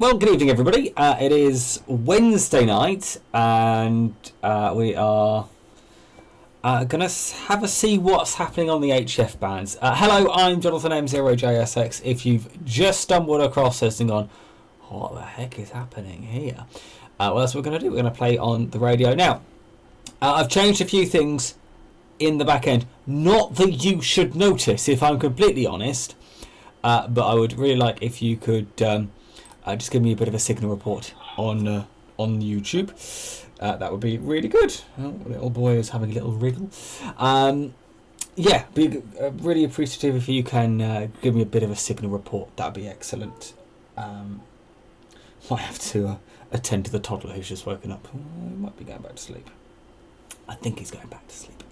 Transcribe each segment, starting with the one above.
Well, good evening, everybody. It is Wednesday night, and we are going to have a see what's happening on the HF bands. Hello, I'm Jonathan M0JSX. If you've just stumbled across this and gone, what the heck is happening here? Well, that's what we're going to do. We're going to play on the radio. Now, I've changed a few things in the back end. Not that you should notice, if I'm completely honest, but I would really like if you could just give me a bit of a signal report on YouTube. That would be really good. Oh, little boy is having a little wriggle. Yeah, be really appreciative if you can give me a bit of a signal report. That would be excellent. Might have to attend to the toddler who's just woken up. He might be going back to sleep. I think he's going back to sleep.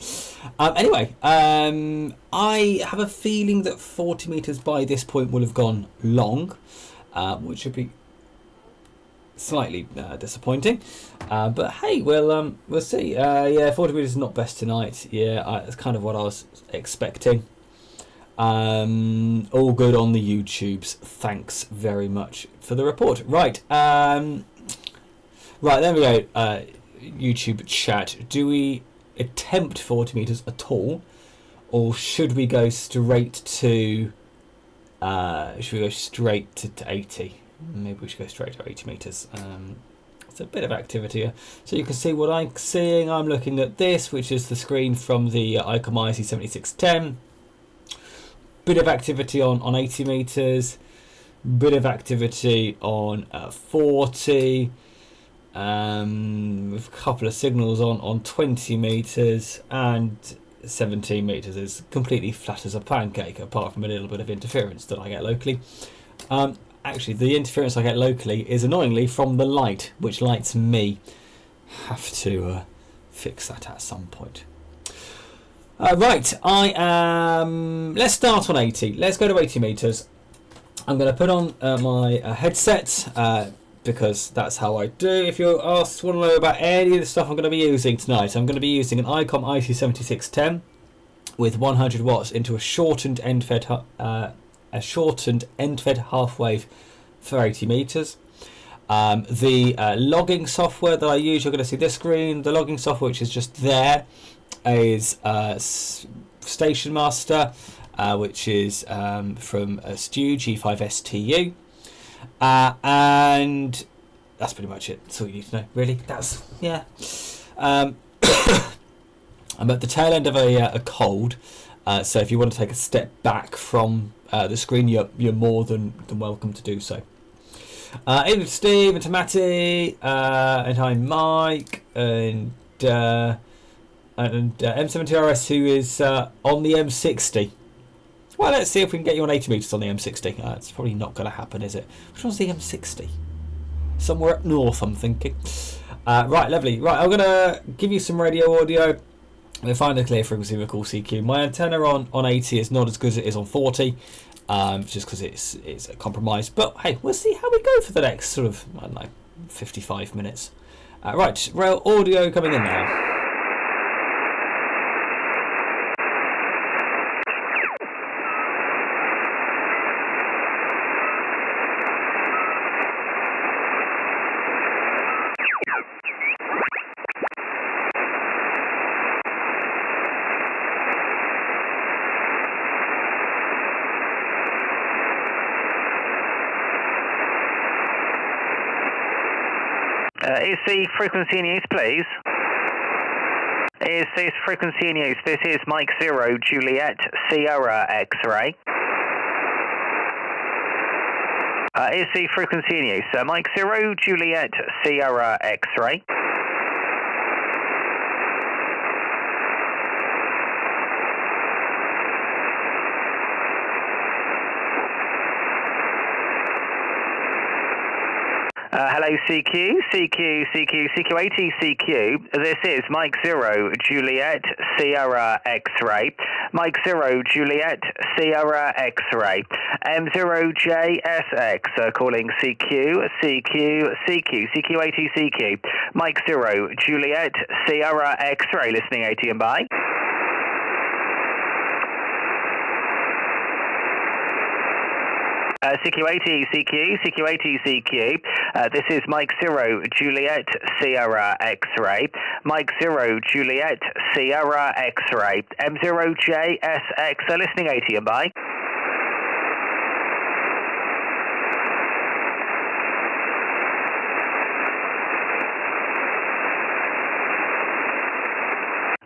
Anyway, I have a feeling that 40 metres by this point will have gone long, which would be slightly disappointing. But hey, we'll see. Yeah, 40 metres is not best tonight. Yeah, that's kind of what I was expecting. All good on the YouTubes. Thanks very much for the report. Right, right, there we go. YouTube chat. Do we attempt 40 metres at all, or should we go straight to? Should we go straight to 80? Maybe we should go straight to 80 metres. It's a bit of activity here. So you can see what I'm seeing. I'm looking at this, which is the screen from the ICOM IC7610. Bit of activity on 80 metres. Bit of activity on 40. With a couple of signals on 20 metres, and 17 metres is completely flat as a pancake, apart from a little bit of interference that I get locally. Actually, the interference I get locally is annoyingly from the light, which lights me. Have to fix that at some point. Right, I am. Let's start on 80. Let's go to 80 metres. I'm going to put on my headset. Because that's how I do. If you want to know about any of the stuff I'm going to be using tonight, I'm going to be using an ICOM IC7610 with 100 watts into a shortened end-fed half wave for 80 meters. The logging software that I use, you're going to see this screen. The logging software, which is just there, is Station Master, which is from Stu G5STU. And that's pretty much it. That's all you need to know, really. That's, yeah. I'm at the tail end of a cold, so if you want to take a step back from the screen, you're more than welcome to do so. In with Steve and Tamati, and hi Mike, and M70RS, who is on the M60. Well, let's see if we can get you on 80 metres on the M60. It's probably not going to happen, is it? Which one's the M60? Somewhere up north, I'm thinking. Right, lovely. Right, I'm going to give you some radio audio. We'll find a clear frequency we call CQ. My antenna on 80 is not as good as it is on 40, just because it's a compromise. But hey, we'll see how we go for the next sort of, I don't know, 55 minutes. Right, rail audio coming in now. Is the frequency in use, please? Is this frequency in use? This is Mike 0, Juliet, Sierra, X-ray. Is the frequency in use? Mike 0, Juliet, Sierra, X-ray. Hello CQ, CQ, CQ, CQ80, CQ. This is Mike 0, Juliet, Sierra, X-ray. Mike 0, Juliet, Sierra, X-ray. M0JSX, calling CQ, CQ, CQ, CQ80, CQ. Mike 0, Juliet, Sierra, X-ray, listening 80 and bye. CQ80 CQ, CQ80 CQ. This is Mike 0 Juliet Sierra X-ray. Mike 0 Juliet Sierra X-ray. M0JSX, listening 80 and bye.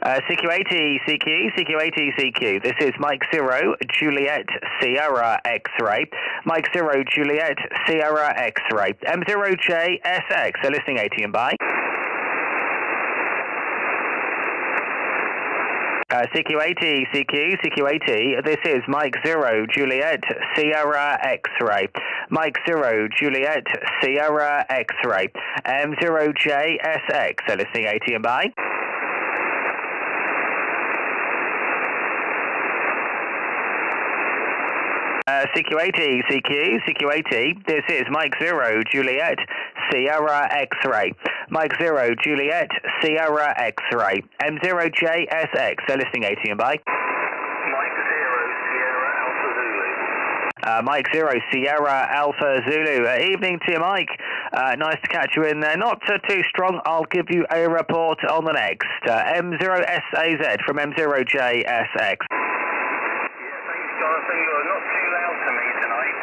CQ80 CQ, CQ80 CQ. This is Mike 0 Juliet Sierra X-ray. Mike 0 Juliet Sierra X-ray. M0JSX, listening 80 and bye. CQ80 CQ, CQ80. This is Mike 0 Juliet Sierra X-ray. Mike 0 Juliet Sierra X-ray. M0JSX, listening 80 and bye. CQ80 CQ, CQ80. This is Mike 0 Juliet Sierra X-ray. Mike 0 Juliet Sierra X-ray. M0JSX, listening 80 and bye. Mike 0 Sierra Alpha Zulu. Mike 0 Sierra Alpha Zulu. Evening to you, Mike. Nice to catch you in there. Not too strong. I'll give you a report on the next. M0SAZ from M0JSX. Jonathan, you're not too loud to me tonight.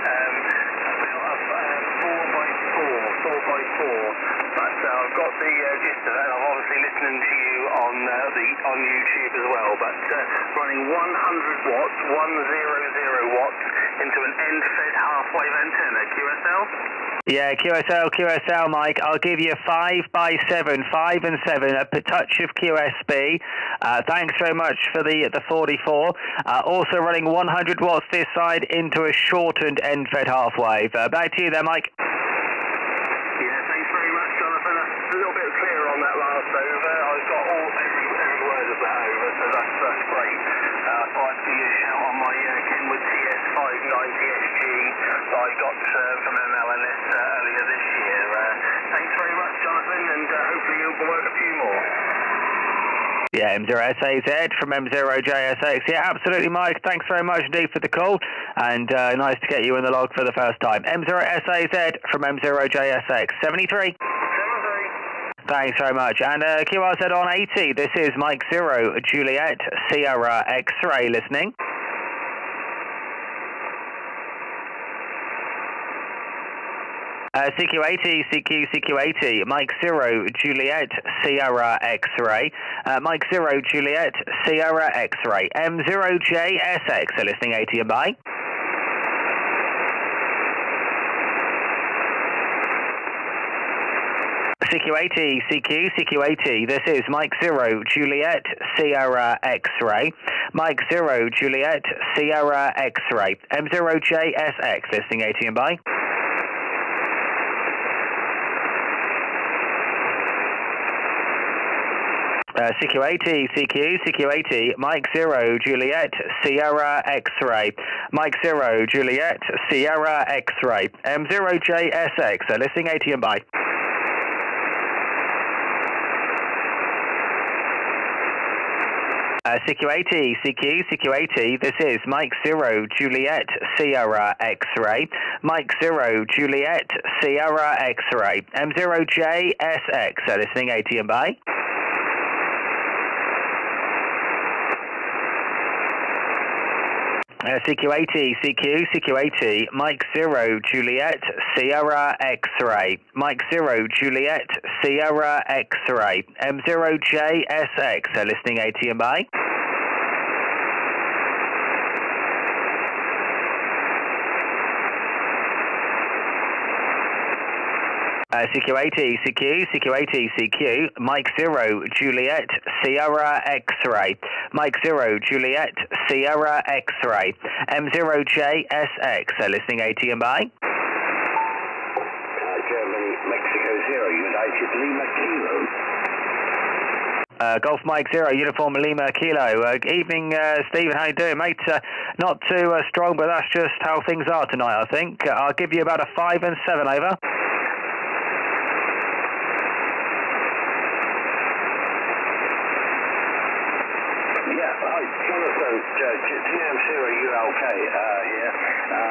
About 4x4, but I've got the gist of that. I'm obviously listening to you on YouTube as well. But running 100 watts, 100 watts into an end-fed half-wave antenna, QSL. Yeah, QSL, Mike. I'll give you 5x7, 5 and 7, a touch of QSB. Thanks very much for the 44. Also running 100 watts this side into a shortened end-fed half-wave. Back to you there, Mike. Yeah, thanks very much, Jonathan. That's a little bit clearer on that last over. I've got every word of that over, so that's great. I thought I'd give you a shout on my Kenwood TS590SG that I got from MLNS earlier this year. Thanks very much, Jonathan, and hopefully you'll work a few more. Yeah, M0SAZ from M0JSX. Yeah, absolutely, Mike. Thanks very much indeed for the call, and nice to get you in the log for the first time. M0SAZ from M0JSX. 73. Thanks very much. And QRZ on 80. This is Mike 0 Juliet Sierra X-ray, listening. CQ80 CQ, CQ80. Mike 0 Juliet Sierra X-ray. Mike 0 Juliet Sierra X-ray. M0JSX, listening 80 and bye. CQ80 CQ, CQ80. This is Mike 0 Juliet Sierra X-ray. Mike 0 Juliet Sierra X-ray. M0JSX, listening 80 and bye. CQ80 CQ, CQ80. Mike 0 Juliet Sierra X-ray. Mike 0 Juliet Sierra X-ray. M0JSX, listening 80 and bye. CQ80 CQ, CQ80. This is Mike 0 Juliet Sierra X-ray. Mike 0 Juliet Sierra X-ray. M0JSX, listening 80 and bye. CQ80 CQ, CQ80. Mike 0 Juliet Sierra X-ray. Mike 0 Juliet Sierra X-ray. M0JSX, listening 80 and bye. CQ80 CQ, CQ80 CQ. Mike 0 Juliet Sierra X-ray. Mike 0 Juliet Sierra X-ray. M0JSX, listening 80 and bye. Germany, Mexico 0, United Lima Kilo. Golf Mike 0, Uniform Lima Kilo. Evening, Stephen. How you doing, mate? Not too strong, but that's just how things are tonight, I think. I'll give you about a 5 and 7, over. Yeah, hi, Jonathan, GM0ULK here.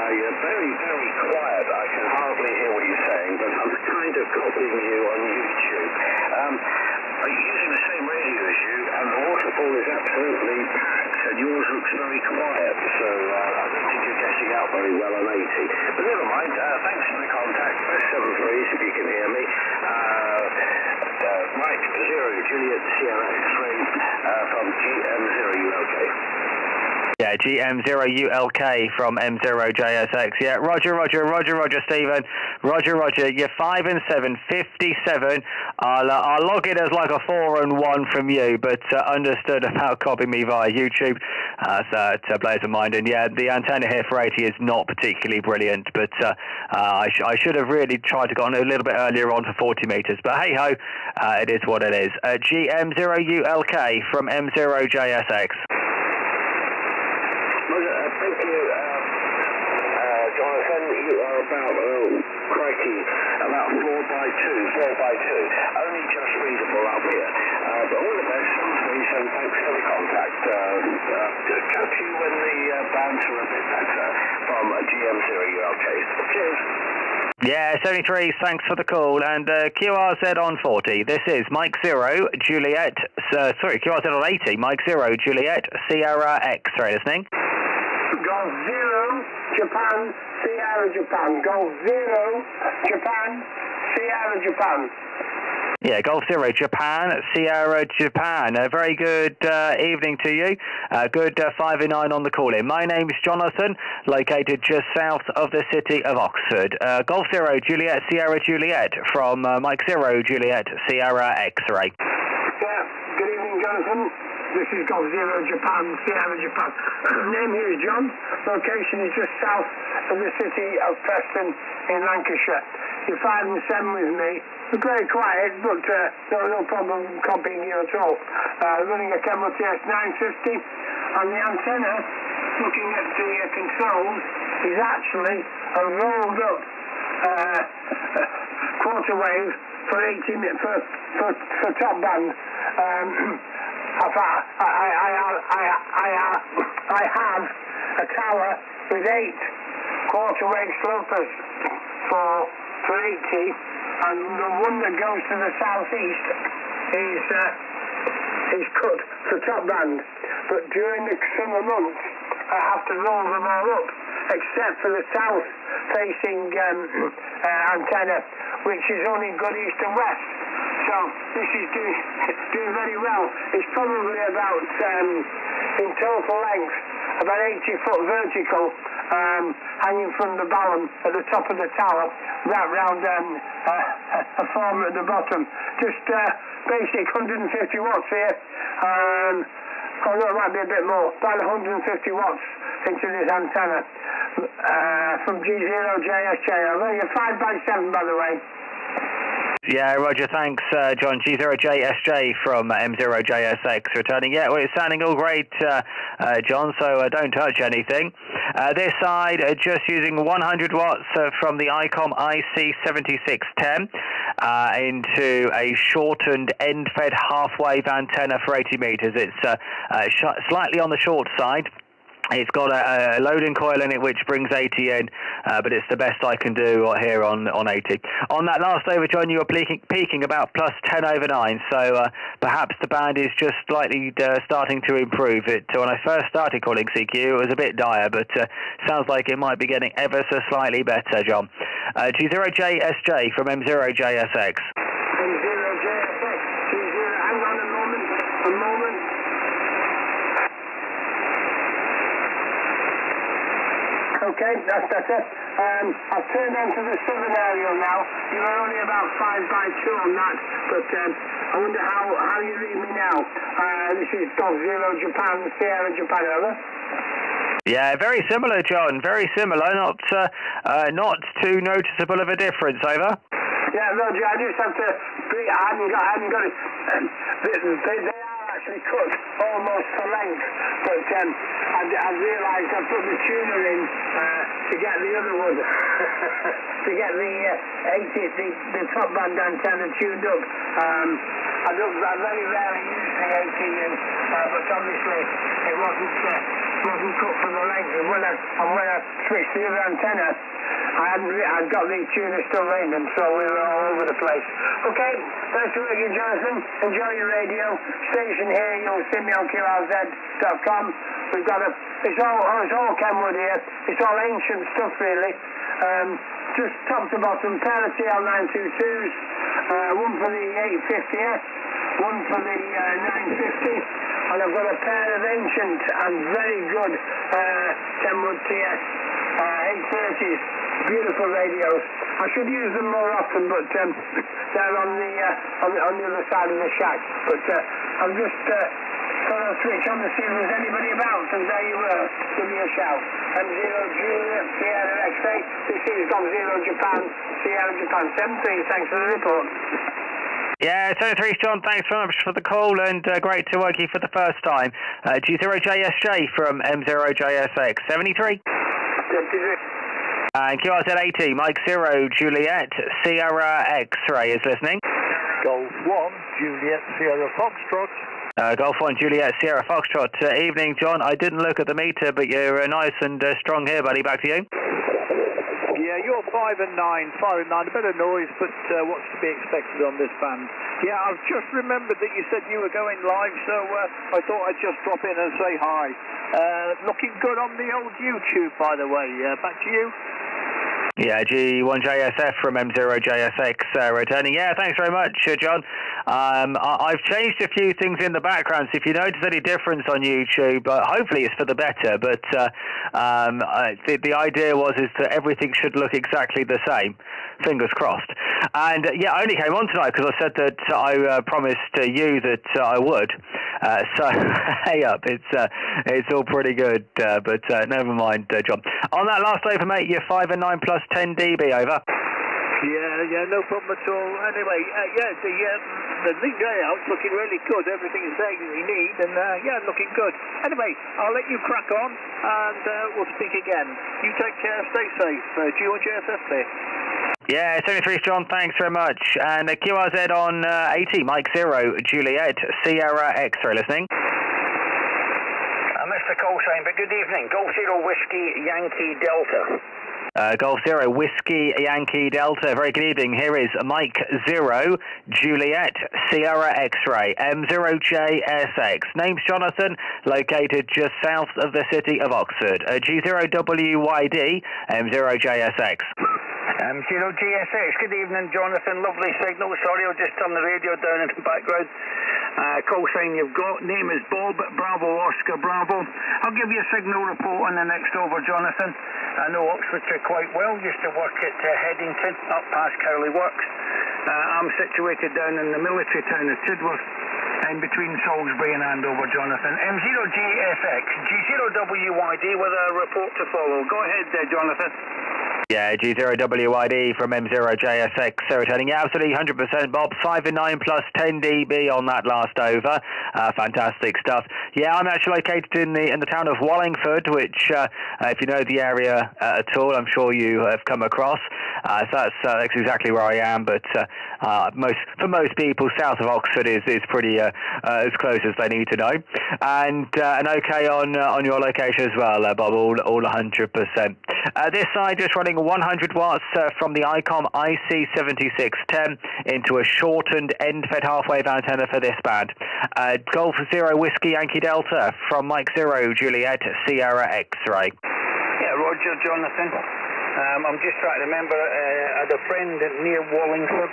You're very, very quiet. I can hardly hear what you're saying, but I'm kind of copying you on YouTube. Are you using the same radio as you, and the waterfall is absolutely packed, and yours looks very quiet, so I don't think you're getting out very well on 80. But never mind, thanks for the contact. Press 73 if you can hear me. Mike 0 Juliet Sierra X-ray from GM0ULK. Yeah, GM0ULK from M0JSX. Yeah, Roger, Stephen. Roger. You're 5 and 7, 57. I'll log it as like a 4 and 1 from you, but understood about copying me via YouTube. So it blows my mind. And yeah, the antenna here for 80 is not particularly brilliant, but I should have really tried to go on a little bit earlier on for 40 meters. But hey ho, it is what it is. GM0ULK from M0JSX. Thank you, Jonathan. You are about, about 4x2. Only just readable up here. But all the best, please, and thanks for the contact. Catch you when the bands are a bit better from GM0ULK. Cheers. Yeah, 73, thanks for the call. And QRZ on 40. This is Mike 0, Juliet, QRZ on 80, Mike 0, Juliet, Sierra X-ray, listening. Golf 0, Japan, Sierra, Japan. Golf 0, Japan, Sierra, Japan. Yeah, Golf 0, Japan, Sierra, Japan. A very good evening to you. Good 5 and 9 on the call-in. My name's Jonathan, located just south of the city of Oxford. Golf 0, Juliet, Sierra, Juliet, from Mike 0, Juliet, Sierra, X-ray. Yeah, good evening, Jonathan. This is Golf 0, Japan, Sierra, Japan. Name here is John. Location is just south of the city of Preston in Lancashire. You're 5 and 7 with me. We're very quiet, but no problem copying you at all. Running a Camel TS 950, and the antenna, looking at the controls, is actually a rolled up quarter wave for 18 for top band. I have a tower with 8 quarter wave slopers for 80, and the one that goes to the southeast is cut for top band. But during the summer months, I have to roll them all up, except for the south facing antenna, which is only good east and west. So this is doing very well. It's probably about, in total length, about 80-foot vertical, hanging from the ballam at the top of the tower, wrapped round a form at the bottom. Just basic 150 watts here. Although it might be a bit more, about 150 watts into this antenna from G0JSJ. Although you're 5x7, by the way. Yeah, Roger, thanks, John. G0JSJ from M0JSX returning. Yeah, well, it's sounding all great, John, so don't touch anything. This side, just using 100 watts from the ICOM IC7610 into a shortened end-fed half-wave antenna for 80 meters. It's slightly on the short side. It's got a loading coil in it which brings 80 in, but it's the best I can do here on 80. On that last over, John, you were peaking about plus 10 over 9, so perhaps the band is just slightly starting to improve. When I first started calling CQ, it was a bit dire, but sounds like it might be getting ever so slightly better, John. G0JSJ from M0JSX. M0JSX, G0, hang on a moment. Okay, that's better. I've turned on to the southern area now. You were only about 5x2 on that, but I wonder how you read me now. This is Golf 0 Japan, Sierra Japan, over. Yeah, very similar, John. Very similar. Not too noticeable of a difference, over. Yeah, Roger, I just have to... I haven't got it. They are actually cut almost to length, but I realised I put the tuner in to get the other one, to get the top band antenna tuned up. I very rarely use the ATU, but obviously it wasn't cut for the length. And when I switched the other antenna, I'd got the tuner still in, and so we were all over the place. Okay, thanks for working, Jonathan. Enjoy your radio station here. You'll see me on QRZ.com. We've got it's all Kenwood here. It's all ancient stuff, really. Just top to bottom, pair of TL922s, one for the 850S, one for the 950, and I've got a pair of ancient and very good Kenwood TS 830s, beautiful radios. I should use them more often, but they're on the other side of the shack. But I'm just thought I'd switch on to see if there's anybody about, and there you were. Give me a shout. M0 Juliet Sierra X-Ray. This is Golf 0 Japan, Sierra Japan 73. Thanks for the report. Yeah, 73 John, thanks very much for the call, and great to work you for the first time. G0JSJ from M0JSX 73. And QRZ80, Mike 0 Juliet Sierra X-Ray is listening. Golf 1 Juliet Sierra Foxtrot. Golf 1 Juliet Sierra Foxtrot. Evening, John. I didn't look at the meter, but you're nice and strong here, buddy. Back to you. Yeah, you're 5 and 9. 5 and 9. A bit of noise, but what's to be expected on this band? Yeah, I've just remembered that you said you were going live, so I thought I'd just drop in and say hi. Looking good on the old YouTube, by the way. Back to you. Yeah, G1JSF from M0JSX returning. Yeah, thanks very much, John. I've changed a few things in the background, so if you notice any difference on YouTube, hopefully it's for the better, but the idea is that everything should look exactly the same. Fingers crossed. And yeah, I only came on tonight because I said that I promised you that I would. So, hey up, it's all pretty good, but never mind, John. On that last over, mate, you're 5 and 9 plus 10 dB, over. Yeah, no problem at all. Anyway, the layout's looking really good. Everything is there we need, and looking good. Anyway, I'll let you crack on, and we'll speak again. You take care, stay safe. G1JSF there. Yeah, 73 John, thanks very much. And QRZ on 80, Mike 0, Juliet, Sierra X-Ray, listening. I missed the call sign, but good evening. Golf 0 Whiskey Yankee Delta. Golf 0 Whiskey Yankee Delta. Very good evening. Here is Mike 0 Juliet Sierra X-Ray M0JSX. Name's Jonathan, located just south of the city of Oxford. G0WYD M0JSX. M0GSX. Good evening, Jonathan. Lovely signal. Sorry, I'll just turn the radio down in the background. Call sign you've got. Name is Bob. Bravo Oscar Bravo. I'll give you a signal report on the next over, Jonathan. I know Oxfordshire quite well. Used to work at Headington, up past Cowley Works. I'm situated down in the military town of Tidworth, in between Salisbury and Andover, Jonathan. M0GSX, G0WYD with a report to follow. Go ahead there, Jonathan. Yeah, G0WYD from M0JSX, returning. Yeah, absolutely 100%, Bob. 5 and 9 plus 10 dB on that last over. Fantastic stuff. Yeah, I'm actually located in the town of Wallingford, which, if you know the area at all, I'm sure you have come across. So that's exactly where I am. But for most people, south of Oxford is pretty as close as they need to know. And okay on your location as well, Bob. All 100%. This side just running 100 watts from the ICOM IC7610 into a shortened end-fed half-wave antenna for this band. Golf 0 Whiskey Yankee Delta from Mike 0 Juliet Sierra X-Ray. Yeah, Roger, Jonathan. I'm just trying to remember, I had a friend near Wallingford,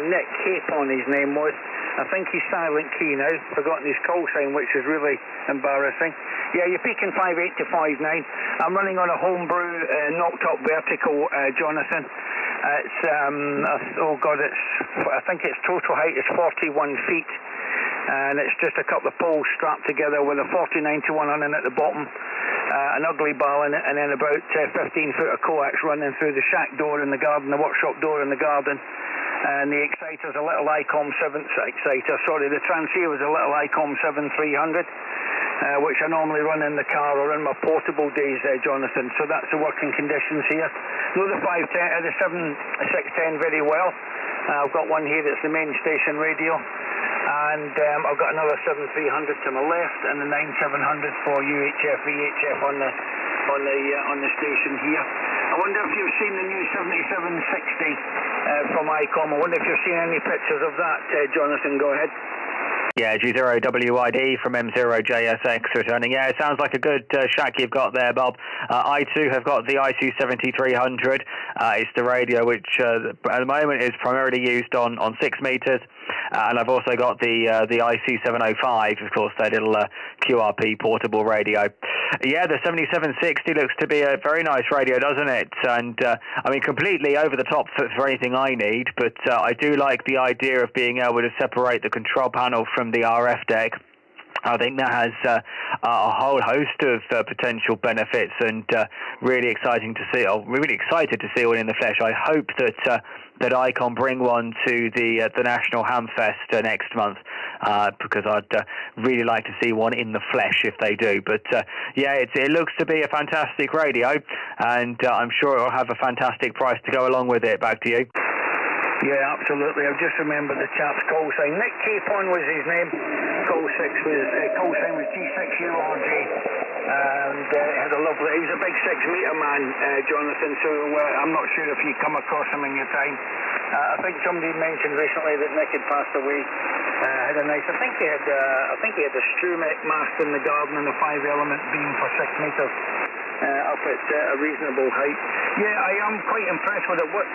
Nick Capon his name was. I think he's silent key now, forgotten his call sign, which is really embarrassing. Yeah, you're peaking 5.8 to 5.9. I'm running on a homebrew knocked up vertical, Jonathan. It's, I think its total height is 41 feet. And it's just a couple of poles strapped together with a 4091 on it at the bottom, an ugly ball in it, and then about 15 foot of coax running through the shack door in the garden, the workshop door in the garden. and the exciter's a little ICOM 7 exciter. Sorry, the transceiver is a little ICOM 7300. Which I normally run in the car or in my portable days, Jonathan. So that's the working conditions here. Know the 610 very well. I've got one here that's the main station radio, and I've got another 7300 to my left, and the 9700 for UHF, VHF on the station here. I wonder if you've seen the new 7760 from ICOM. I wonder if you've seen any pictures of that, Jonathan. Go ahead. Yeah, G0WID from M0JSX returning. Yeah, it sounds like a good shack you've got there, Bob. I too have got the IC7300. It's the radio which at the moment is primarily used on 6 meters. And I've also got the IC705, of course, that little QRP portable radio. Yeah, the 7760 looks to be a very nice radio, doesn't it? And I mean, completely over the top for anything I need, but I do like the idea of being able to separate the control panel from the RF deck. I think that has a whole host of potential benefits, and really exciting to see. I'm really excited to see one in the flesh. I hope that ICOM bring one to the National Hamfest next month, because I'd really like to see one in the flesh if they do. But yeah, it looks to be a fantastic radio, and I'm sure it'll have a fantastic price to go along with it. Back to you. Yeah, absolutely. I've just remembered the chap's call sign. Nick Capon was his name. Call sign was G6URG. And had a lovely. He was a big 6-meter man, Jonathan. So I'm not sure if you come across him in your time. I think somebody mentioned recently that Nick had passed away. Had a nice. I think he had a Strumet mast in the garden and a 5-element beam for 6 meters. Up at a reasonable height. Yeah, I am quite impressed with it. What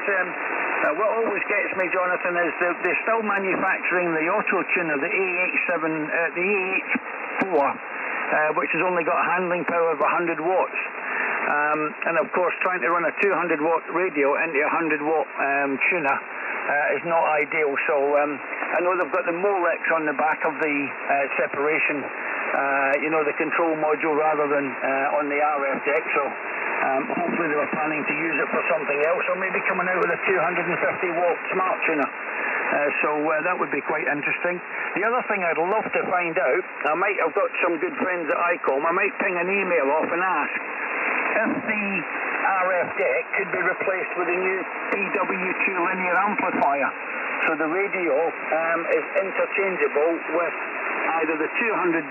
always gets me, Jonathan, is they're still manufacturing the auto tuner, the AH4, which has only got a handling power of 100 watts. And of course, trying to run a 200 watt radio into a 100 watt tuner is not ideal. So I know they've got the Molex on the back of the separation. The control module rather than on the RF deck, so hopefully they were planning to use it for something else, or maybe coming out with a 250 watt smart tuner. So that would be quite interesting. The other thing I'd love to find out, I've got some good friends at ICOM, I might ping an email off and ask if the RF deck could be replaced with a new PW2 linear amplifier. So the radio is interchangeable with either the 200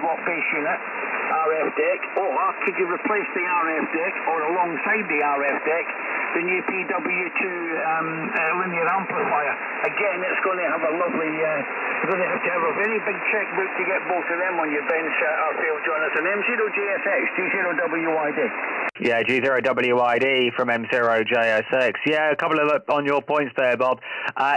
watt base unit RF deck, or could you replace the RF deck, or alongside the RF deck, the new PW2 linear amplifier. Again, it's going to have a lovely, you're going to have a very big checkbook to get both of them on your bench, Arfield, Jonathan. M0JSX, G0WID. Yeah, G0WID from M0JSX. Yeah, a couple of on your points there, Bob.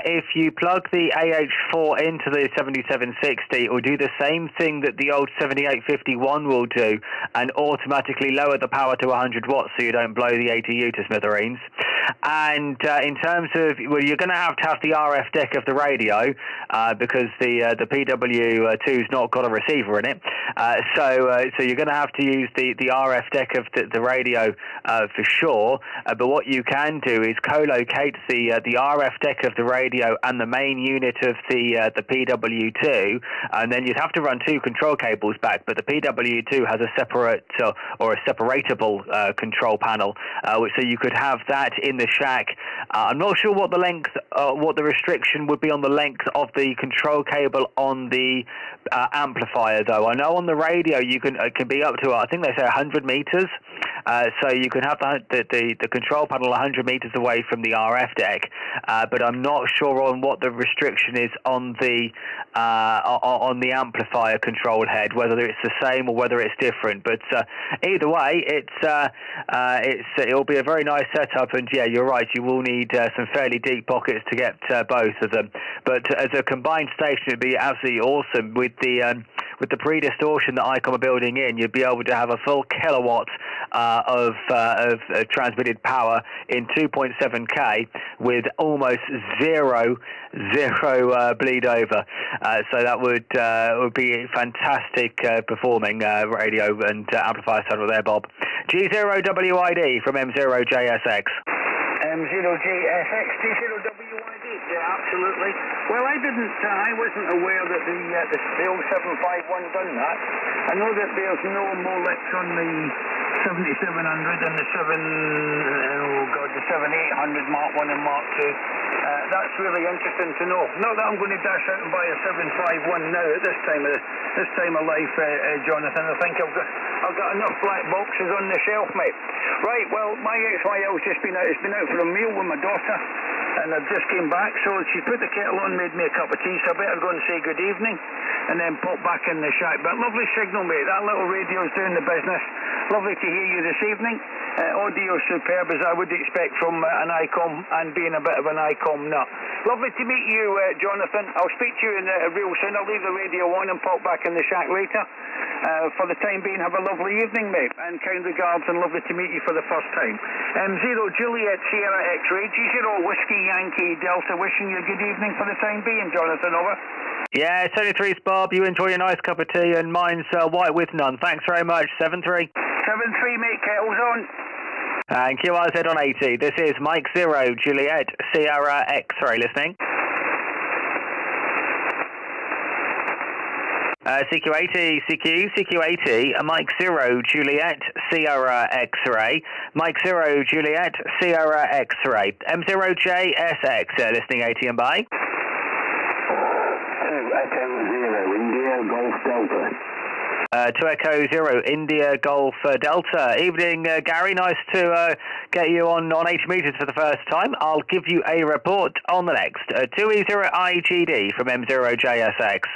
If you plug the AH4 into the 7760, it will do the same thing that the old 7851 will do, and automatically lower the power to 100 watts so you don't blow the ATU to smithereens. And in terms of, well, you're going to have the RF deck of the radio, because the PW2's not got a receiver in it. So you're going to have to use the RF deck of the radio for sure. But what you can do is co-locate the RF deck of the radio and the main unit of the PW2, and then you'd have to run 2 control cables back. But the PW2 has a separate or a separatable control panel, so you could have that in the shack. I'm not sure what the length, what the restriction would be on the length of the control cable on the amplifier, though. I know on the radio you can it can be up to, I think they say 100 meters. So you can have the control panel 100 meters away from the RF deck, but I'm not sure on what the restriction is on the amplifier control head, whether it's the same or whether it's different. But either way, it'll be a very nice setup. And yeah, you're right, you will need some fairly deep pockets to get both of them. But as a combined station, it'd be absolutely awesome with the pre-distortion that ICOM are building in. You'd be able to have a full kilowatt of transmitted power in 2.7K with almost zero bleed over. So that would be fantastic performing radio and amplifier setup there, Bob. G0WID from M0JSX. M0JSX, G0WID. absolutely. Well, I wasn't aware that the old 751 done that. I know that there's no Molex on the 7700 and the 7800 Mark 1 and Mark 2. That's really interesting to know. Not that I'm going to dash out and buy a 751 now at this time of life, Jonathan. I think I've got enough black boxes on the shelf, mate. Right, well, my XYL's just been out. It's been out for a meal with my daughter, and I've just came back. So she put the kettle on, made me a cup of tea. So I better go and say good evening, and then pop back in the shack. But lovely signal, mate. That little radio's doing the business. Lovely to hear you this evening. Audio superb, as I would expect from an ICOM, and being a bit of an ICOM nut. Lovely to meet you, Jonathan. I'll speak to you real soon. I'll leave the radio on and pop back in the shack later. For the time being, have a lovely evening, mate, and kind regards, and lovely to meet you for the first time. 0 Juliet Sierra X-Ray, G0 Whiskey Yankee Delta, wishing you a good evening for the time being, Jonathan, over. Yeah, 73's Bob. You enjoy your nice cup of tea, and mine's white with none. Thanks very much. 7-3. 7-3, mate. Kettle's on. And QRZ on 80. This is Mike 0 Juliet Sierra X-Ray listening. CQ80, CQ80, Mike 0 Juliet Sierra X-Ray, Mike 0 Juliet Sierra X-Ray, M0JSX, listening 80 and by. 2 Echo 0 India Golf Delta. 2 Echo 0 India Golf Delta. Evening, Gary. Nice to get you on 80 metres for the first time. I'll give you a report on the next. 2E0 IGD from M0JSX.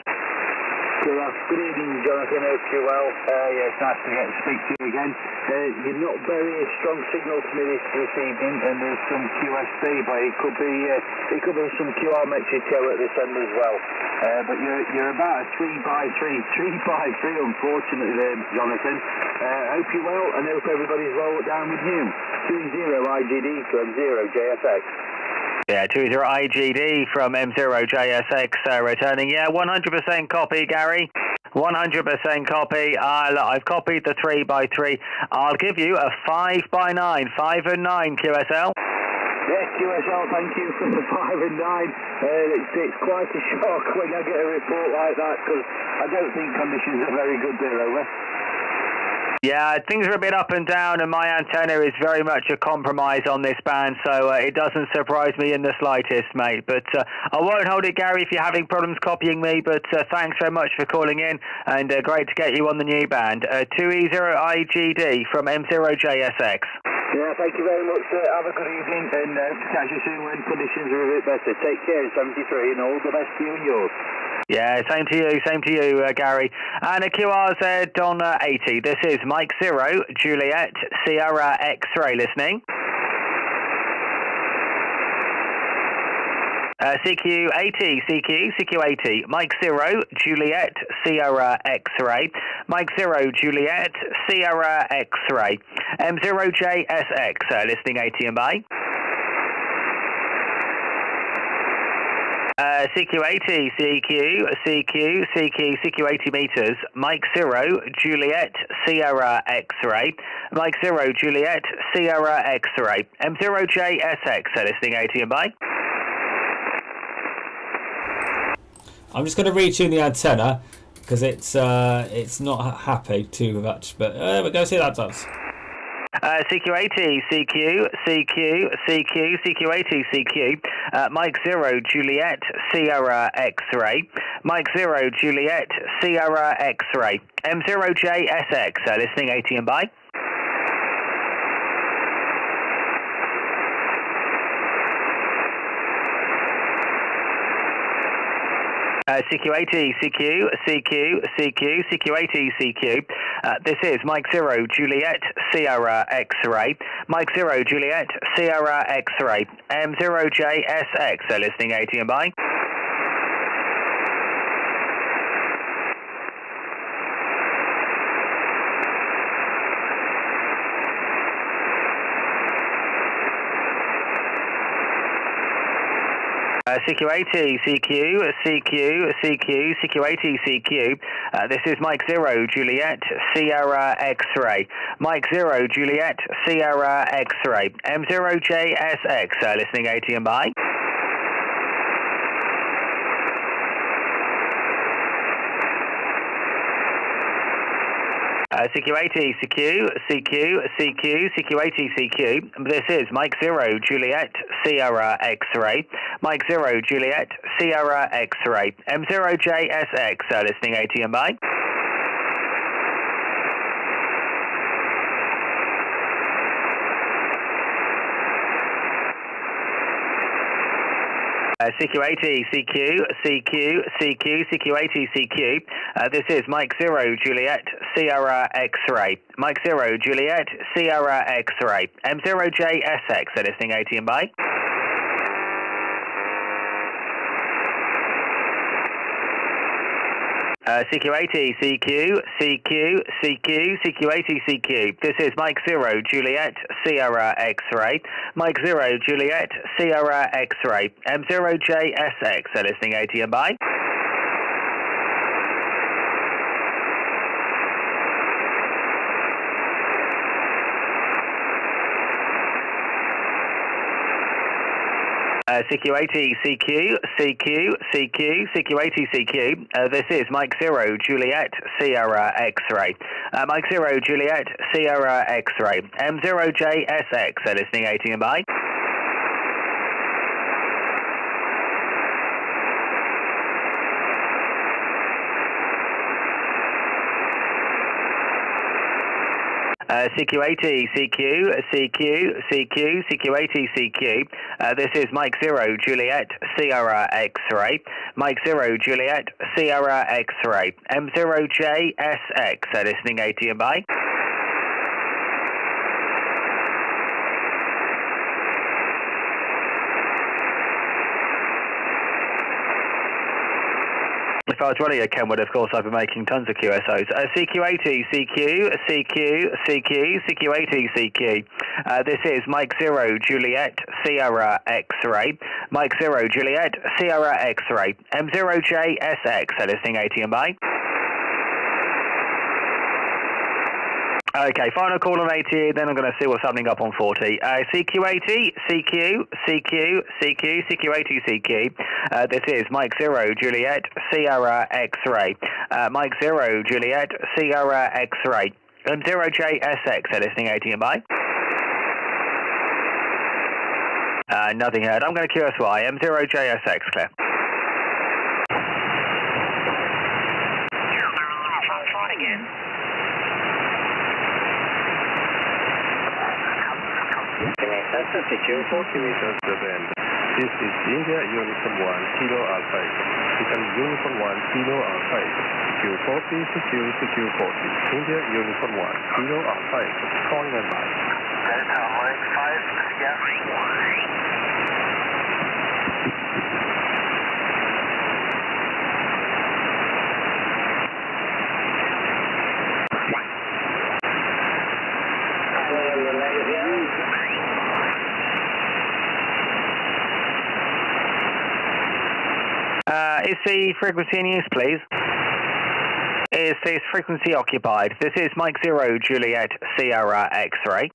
Good evening, Jonathan. Hope you're well. Yeah, it's nice to get to speak to you again. You're not very strong signal to me this evening, and there's some QSB, but it could be some QR Mexico at this end as well. But you're about a 3x3, unfortunately, Jonathan. Hope you're well, and hope everybody's well down with you. 2-0 IGD from 0 JSX. Yeah, 2-0 IGD from M0JSX returning. Yeah, 100% copy, Gary. 100% copy. I've copied the 3x3. I'll give you a 5x9, 5 and 9 QSL. Yes, QSL, thank you for the 5 and 9. It's quite a shock when I get a report like that, because I don't think conditions are very good there, over. Yeah, things are a bit up and down, and my antenna is very much a compromise on this band, so it doesn't surprise me in the slightest, mate. But I won't hold it, Gary, if you're having problems copying me, but thanks very much for calling in, and great to get you on the new band. 2E0 IGD from M0JSX. Yeah, thank you very much. Have a good evening, and catch you soon when conditions are a bit better. Take care, 73, and all the best to you and yours. Yeah, same to you, Gary. And a QRZ on 80. This is Mike 0 Juliet Sierra X-Ray listening. CQ80, CQ80, Mike 0 Juliet Sierra X-Ray, Mike 0 Juliet Sierra X-Ray, M0JSX, listening 80 and by. CQ80, CQ80 meters, Mike 0 Juliet Sierra X-Ray, Mike 0 Juliet Sierra X-Ray, M0JSX, listening 80 and by. I'm just going to retune the antenna because it's not happy too much, but there we go. See that does. CQ80, CQ80, CQ, Mike 0 Juliet Sierra X-Ray, Mike 0 Juliet Sierra X-Ray, M0JSX, listening 80 and by. CQ80, CQ80, CQ. This is Mike 0 Juliet Sierra X-Ray, Mike 0 Juliet Sierra X-Ray, M0JSX, listening 80 and by. CQ80, CQ80, CQ. This is Mike 0 Juliet Sierra X-Ray, Mike 0 Juliet Sierra X-Ray, M0JSX, listening 80 and by. CQ80, CQ, CQ, CQ, CQ80, CQ. This is Mike 0, Juliet, Sierra X-ray. Mike 0, Juliet, Sierra X-ray. M0JSX, listening ATM by. CQ80, CQ, CQ, CQ, CQ80, CQ. This is Mike 0, Juliet, Sierra X-ray. Mike 0, Juliet, Sierra X-ray. M0JSX, listening ATM by. CQ80, CQ, CQ, CQ, CQ80, CQ. This is Mike 0, Juliet, Sierra X-ray. Mike 0, Juliet, Sierra X-ray. M0JSX, listening ATM by. CQ80, CQ, CQ, CQ, CQ80, CQ. This is Mike 0, Juliet, Sierra X-ray. Mike 0, Juliet, Sierra X-ray. M0JSX, listening ATM by. CQ80, CQ, CQ, CQ, CQ80, CQ. This is Mike 0, Juliet, Sierra X-ray. Mike 0, Juliet, Sierra X-ray. M0JSX, listening ATM by. If I was running a Kenwood, of course, I'd be making tons of QSOs. CQ80, CQ, CQ, CQ, CQ80, CQ. This is Mike 0, Juliet, Sierra X-ray. Mike 0, Juliet, Sierra X-ray. M0JSX, listening ATM by. Okay, final call on 80, then I'm going to see what's happening up on 40. CQ80, CQ, CQ, CQ, CQ80, CQ. This is Mike 0, Juliet, Sierra X-ray. Mike 0, Juliet, Sierra X-ray. M0JSX, listening ATM by. Nothing heard. I'm going to QSY. M0JSX, clear. Secure 40 meters to bend. This is India Uniform 1, Kilo Alpha. Italy Uniform 1, Kilo Alpha. Secure 40, secure 40. India Uniform 1, Kilo Alpha. Calling and line. Delta Mike 5, yeah. Is the frequency in use, please? Is this frequency occupied? This is Mike 0, Juliet, Sierra X-ray.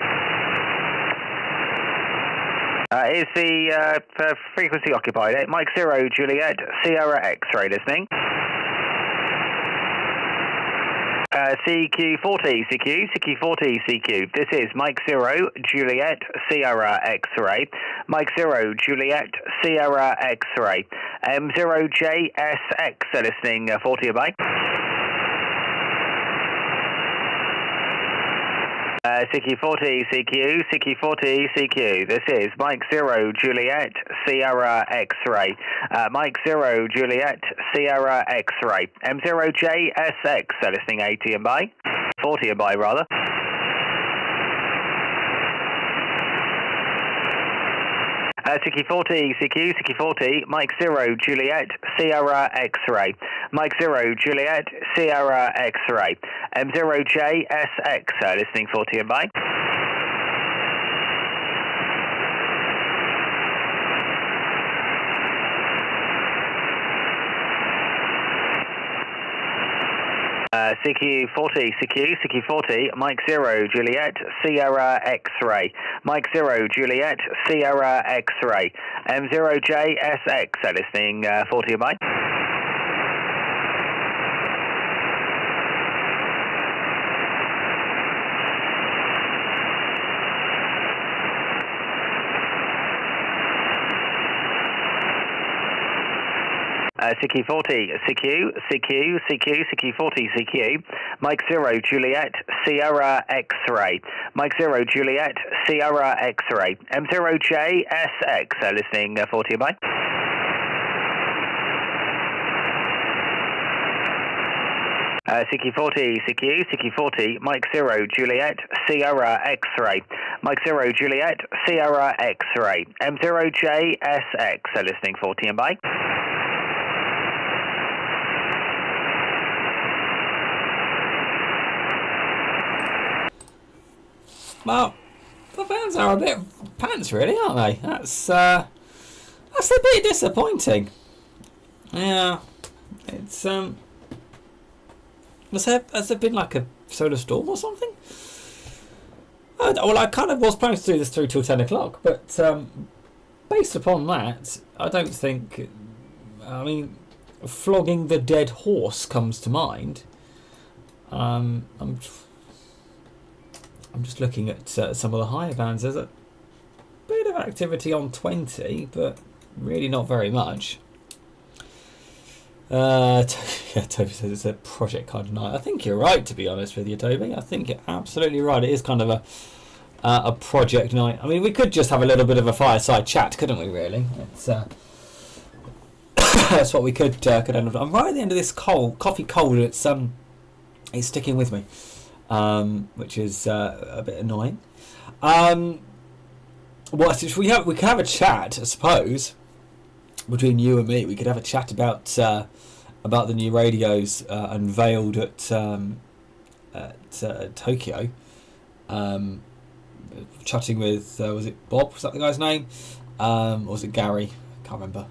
Is the frequency occupied? Mike 0, Juliet, Sierra X-ray, listening. CQ40, CQ, CQ40, CQ. This is Mike 0, Juliet, Sierra X-ray. Mike 0, Juliet, Sierra X-ray. M0JSX, listening 40 obey. CQ40, CQ, CQ40, CQ. This is Mike 0, Juliet, Sierra X-ray. Mike 0, Juliet, Sierra X-ray. M0JSX, listening 80 and by. 40 and by, rather. CQ40, CQ, CQ40, Mike 0, Juliet, Sierra X-ray. Mike 0, Juliet, Sierra X-ray. M0JSX, listening 40 and by. CQ40, CQ, CQ40, Mike 0, Juliet, Sierra X-ray. Mike 0, Juliet, Sierra X-ray. M0JSX, listening 40 by. CQ40, CQ40, CQ. Mike 0, Juliet, Sierra X-ray. Mike 0, Juliet, Sierra X-ray. M0J, SX, listening 40, bye. CQ40, CQ40, Mike 0, Juliet, Sierra X-ray. Mike 0, Juliet, Sierra X-ray. M0J, SX, listening 40 and bye. Well, the fans are a bit pants, really, aren't they? That's a bit disappointing. Yeah, it's has there been like a solar storm or something? Well, I kind of was planning to do this through till 10 o'clock, but based upon that, I don't think. I mean, flogging the dead horse comes to mind. I'm just looking at some of the higher bands. There's a bit of activity on 20, but really not very much. Toby says it's a project kind of night. I think you're right, to be honest with you, Toby. I think you're absolutely right. It is kind of a project night. I mean, we could just have a little bit of a fireside chat, couldn't we? Really, it's that's what we could end up. I'm right at the end of this coffee cold. It's sticking with me, which is a bit annoying. Well, we could have a chat, I suppose, between you and me. We could have a chat about the new radios unveiled at Tokyo. Chatting with was it Bob? Was that the guy's name? Or was it Gary? Can't remember.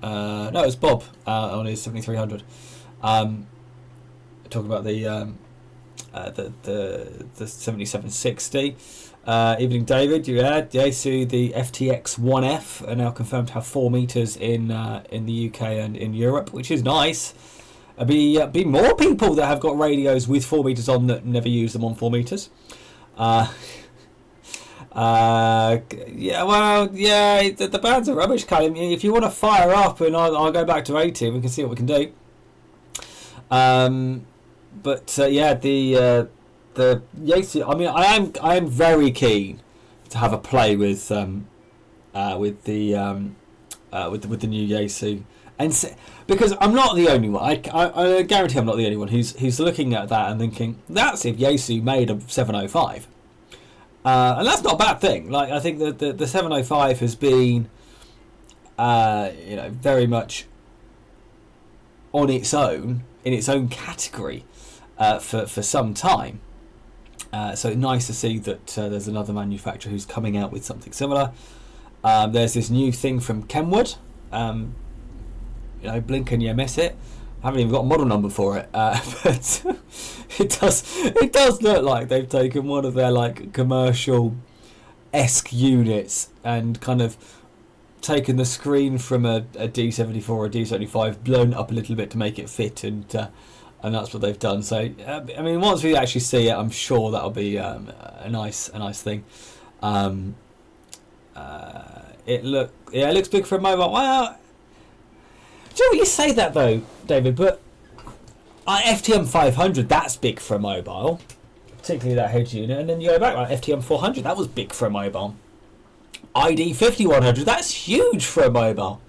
No, it was Bob on his 7300. Talking about the 7760. Evening, David. You had Yaesu, the FTX 1F are now confirmed to have 4 meters in the UK and in Europe, which is nice. Be more people that have got radios with 4 meters on that never use them on 4 meters. The bands are rubbish, Callum. If you want to fire up, and I'll go back to 80, we can see what we can do. The Yaesu. I mean, I am very keen to have a play with the new Yaesu, and because I'm not the only one. I guarantee I'm not the only one who's looking at that and thinking that's if Yaesu made a 705, and that's not a bad thing. Like, I think that the 705 has been very much on its own in its own category for some time. So nice to see that there's another manufacturer who's coming out with something similar. There's this new thing from Kenwood. Blink and you miss it. I haven't even got a model number for it, but it does look like they've taken one of their like commercial-esque units and kind of taken the screen from a D74 or a D75, blown it up a little bit to make it fit, and that's what they've done. So I mean, once we actually see it, I'm sure that'll be a nice thing. It looks big for a mobile. Well, do you know what, you say that though, David, but FTM 500, that's big for a mobile, particularly that head unit. And then you go back, like FTM 400, that was big for a mobile. ID 5100, that's huge for a mobile.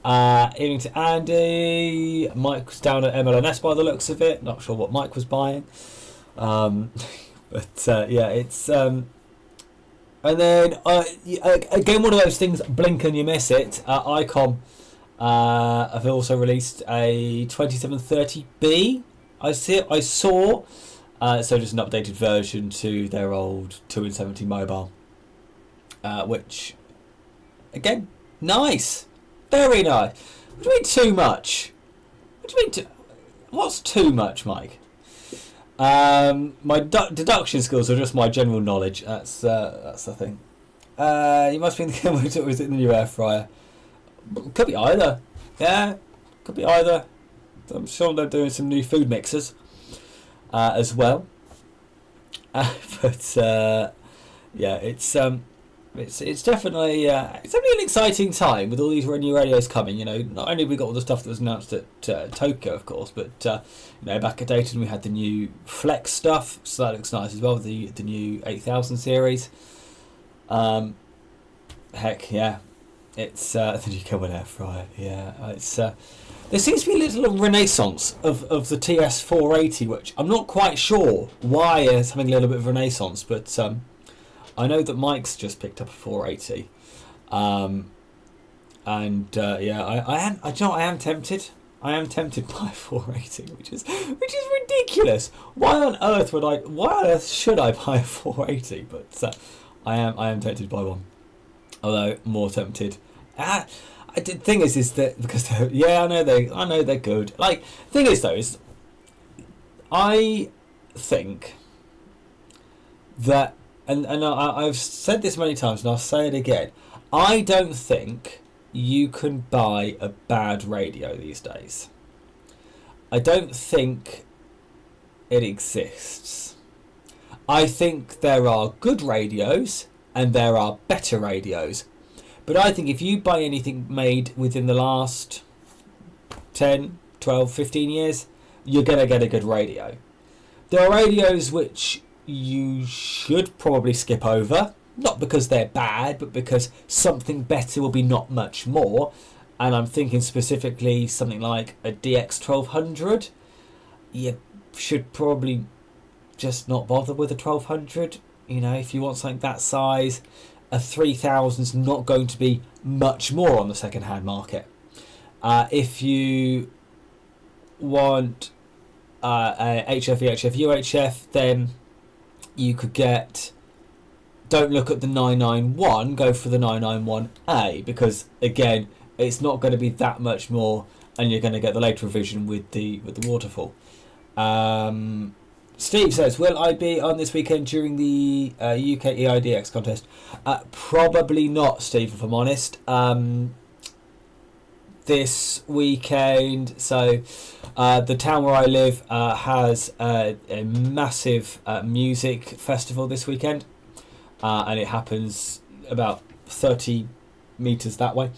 Evening to Andy. Mike was down at MLNS by the looks of it. Not sure what Mike was buying. It's and then again, one of those things, blink and you miss it. ICOM have also released a 2730B. I saw so just an updated version to their old 270 mobile, which again, nice. Very nice. What do you mean too much? What do you mean what's too much, Mike? My deduction skills are just my general knowledge. That's the thing. You must be in the was it the new air fryer? Could be either. Yeah, could be either. I'm sure they're doing some new food mixers as well. It's It's definitely an exciting time with all these new radios coming. You know, not only have we got all the stuff that was announced at Tokyo, of course, but you know, back at Dayton we had the new Flex stuff, so that looks nice as well. The new 8000 series. Heck yeah, it's the new Kelvin air fryer. Yeah, it's there seems to be a little renaissance of the TS480, which I'm not quite sure why it's having a little bit of renaissance, but I know that Mike's just picked up a 480, and yeah, I am tempted. I am tempted by a 480, which is ridiculous. Why on earth should I buy a 480? But I am tempted by one. Although more tempted. The thing is that because I know they're good. Like, thing is though is I think that. And I've said this many times, and I'll say it again. I don't think you can buy a bad radio these days. I don't think it exists. I think there are good radios and there are better radios. But I think if you buy anything made within the last 10, 12, 15 years, you're going to get a good radio. There are radios which you should probably skip over, not because they're bad, but because something better will be not much more. And I'm thinking specifically something like a DX1200. You should probably just not bother with a 1200. You know, if you want something that size, a 3000's not going to be much more on the second-hand market. If you want a HF, VHF, UHF, then you could get, don't look at the 991, go for the 991A, because again, it's not going to be that much more, and you're going to get the later revision with the waterfall. Steve says, will I be on this weekend during the UK EIDX contest? Probably not, Steve, if I'm honest. This weekend, so the town where I live has a massive music festival this weekend, and it happens about 30 metres that way.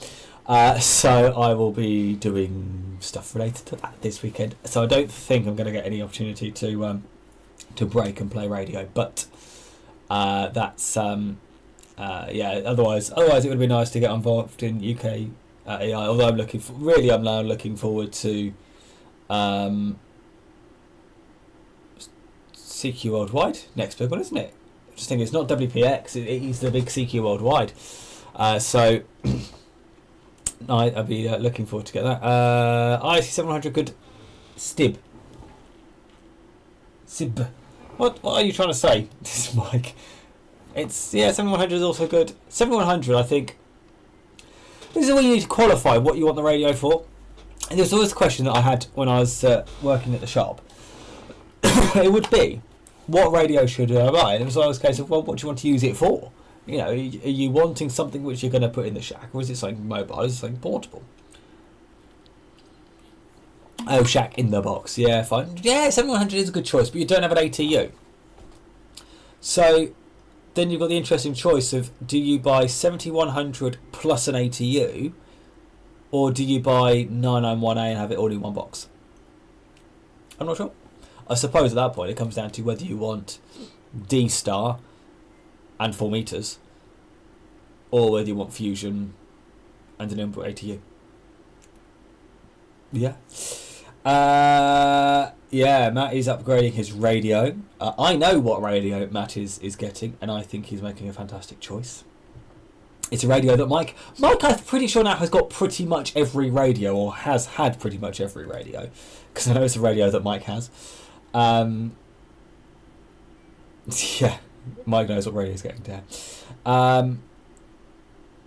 So I will be doing stuff related to that this weekend. So I don't think I'm going to get any opportunity to break and play radio, but that's yeah. Otherwise it would be nice to get involved in UK EI. Although I'm now looking forward to CQ Worldwide, next big one, isn't it? Just think it's not WPX. It is the big CQ Worldwide. So I'll be looking forward to get that. IC700 good Sib. What are you trying to say? This is Mike. It's 7100 is also good. 7100, I think. This is where you need to qualify what you want the radio for. And there's always a question that I had when I was working at the shop. It would be, what radio should I buy? And it was always a case of, well, what do you want to use it for? You know, are you wanting something which you're going to put in the shack, or is it something mobile? Is it something portable? Oh, shack in the box. Yeah, fine. Yeah, 7100 is a good choice, but you don't have an ATU. So then you've got the interesting choice of, do you buy 7100 plus an ATU, or do you buy 991A and have it all in one box? I'm not sure. I suppose at that point it comes down to whether you want D-Star and 4 meters, or whether you want Fusion and an input ATU. Yeah. Yeah, Matt is upgrading his radio. I know what radio Matt is getting, and I think he's making a fantastic choice. It's a radio that Mike, I'm pretty sure now has got pretty much every radio, or has had pretty much every radio, because I know it's a radio that Mike has. Yeah, Mike knows what radio he's getting down.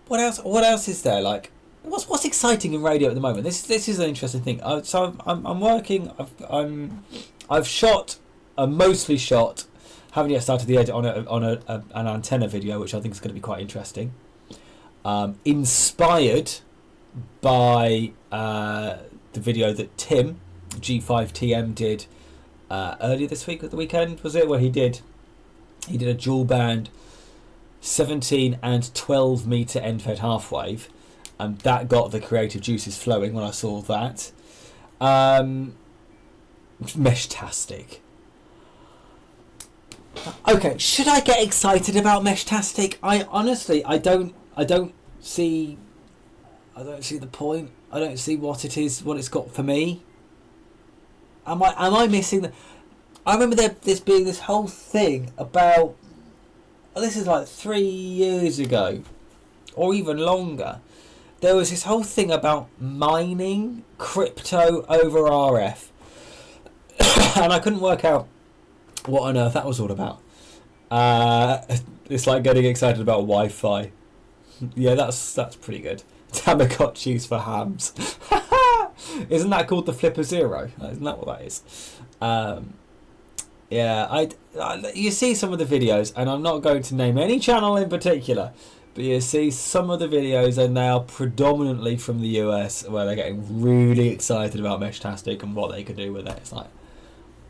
What else is there? Like, what's exciting in radio at the moment? This is an interesting thing. So I'm working. I've shot, mostly shot. Haven't yet started the edit on an antenna video, which I think is going to be quite interesting. Inspired by the video that Tim G5TM did earlier this week at the weekend, was it, where he did a dual band 17 and 12 meter end-fed half wave, and that got the creative juices flowing when I saw that. Meshtastic. Okay, should I get excited about Meshtastic? I honestly, I don't see the point. I don't see what it is, what it's got for me. Am I missing the? I remember this being this whole thing about. This is like 3 years ago, or even longer. There was this whole thing about mining crypto over RF, and I couldn't work out what on earth that was all about. It's like getting excited about Wi-Fi. Yeah, that's pretty good. Tamagotchis for hams. Isn't that called the Flipper Zero? Isn't that what that is? Yeah, you see some of the videos, and I'm not going to name any channel in particular, but you see some of the videos, and they are predominantly from the US, where they're getting really excited about Meshtastic and what they could do with it. It's like,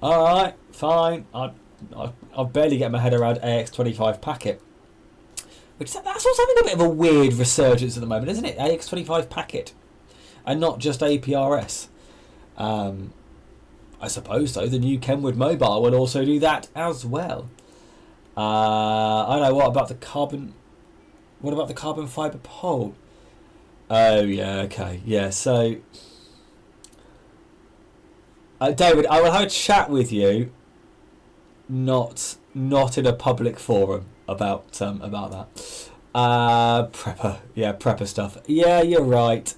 all right, fine. I barely get my head around AX25 packet, which that's also having a bit of a weird resurgence at the moment, isn't it? AX25 packet, and not just APRS. I suppose so. The new Kenwood Mobile will also do that as well. I don't know. What about the carbon? What about the carbon fibre pole? Oh yeah, okay, yeah. So, David, I will have a chat with you. Not in a public forum about that. Prepper, yeah, prepper stuff. Yeah, you're right.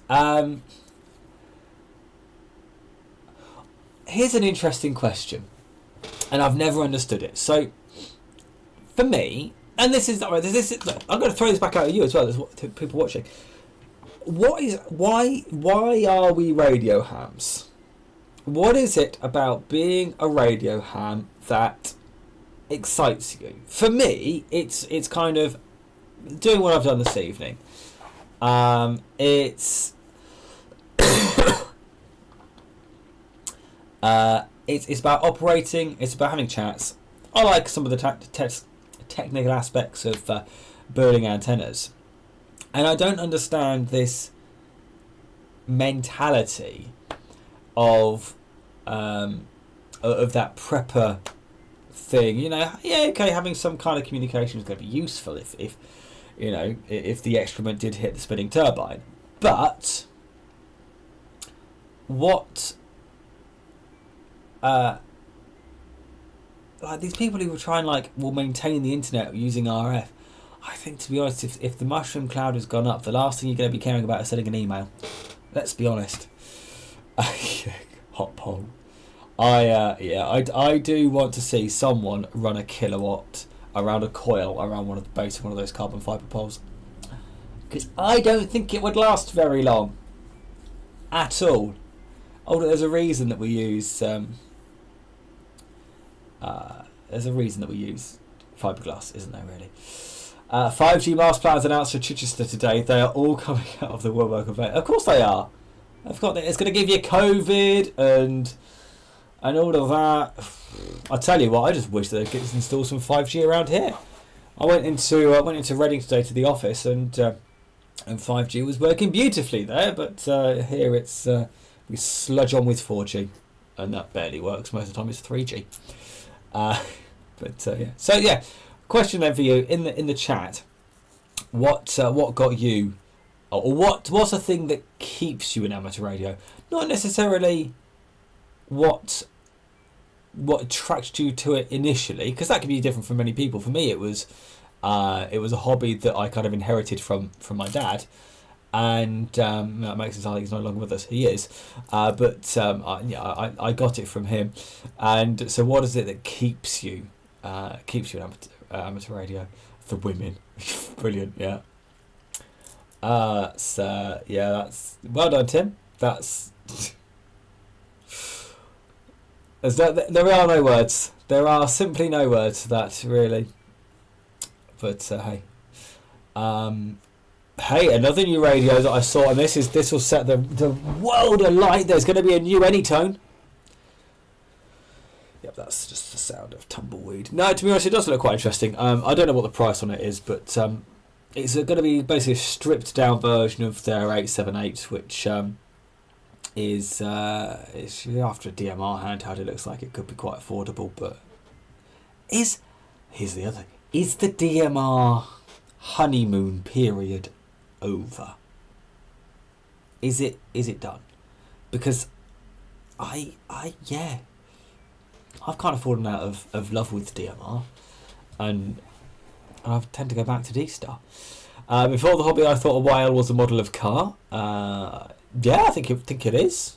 Here's an interesting question, and I've never understood it. So, for me, and this is look, I'm going to throw this back out at you as well. There's people watching. Why are we radio hams? What is it about being a radio ham that excites you? For me, it's kind of doing what I've done this evening. It's about operating. It's about having chats. I like some of the technical aspects of building antennas, and I don't understand this mentality of that prepper thing. You know, yeah, okay, having some kind of communication is going to be useful if you know, if the excrement did hit the spinning turbine, but what like these people who will try and will maintain the internet using RF, I think, to be honest, if the mushroom cloud has gone up, the last thing you're going to be caring about is sending an email. Let's be honest. Hot poll. I do want to see someone run a kilowatt around a coil around the base of one of those carbon fibre poles, because I don't think it would last very long at all. Oh, there's a reason that we use fiberglass, isn't there, really? 5G mast plans announced for Chichester today. They are all coming out of the woodwork of it. Of course they are. It's going to give you COVID and all of that. I tell you what, I just wish they could install some 5G around here. I went into Reading today to the office, and 5G was working beautifully there, but here it's we sludge on with 4G, and that barely works. Most of the time it's 3G. Yeah. So yeah, question then for you in the chat. What got you, or what's a thing that keeps you in amateur radio? Not necessarily what attracted you to it initially, because that can be different for many people. For me, it was a hobby that I kind of inherited from my dad, and that makes it sound like he's no longer with us. He is, but I got it from him. And so, what is it that keeps you in amateur radio? The women. Brilliant, yeah. So yeah, that's well done, Tim. That's there are no words. There are simply no words for that, really. But hey, another new radio that I saw, and this will set the world alight. There's going to be a new Anytone. Yep, that's just the sound of tumbleweed. No, to be honest, it does look quite interesting. I don't know what the price on it is, but it's going to be basically a stripped down version of their 878, which is after a DMR handheld. It looks like it could be quite affordable, but here's the other thing. Is the DMR honeymoon period over? Is it done? Because I've kind of fallen out of love with DMR, and I tend to go back to D-Star. Before the hobby, I thought a Whale was a model of car. Yeah, I think it is.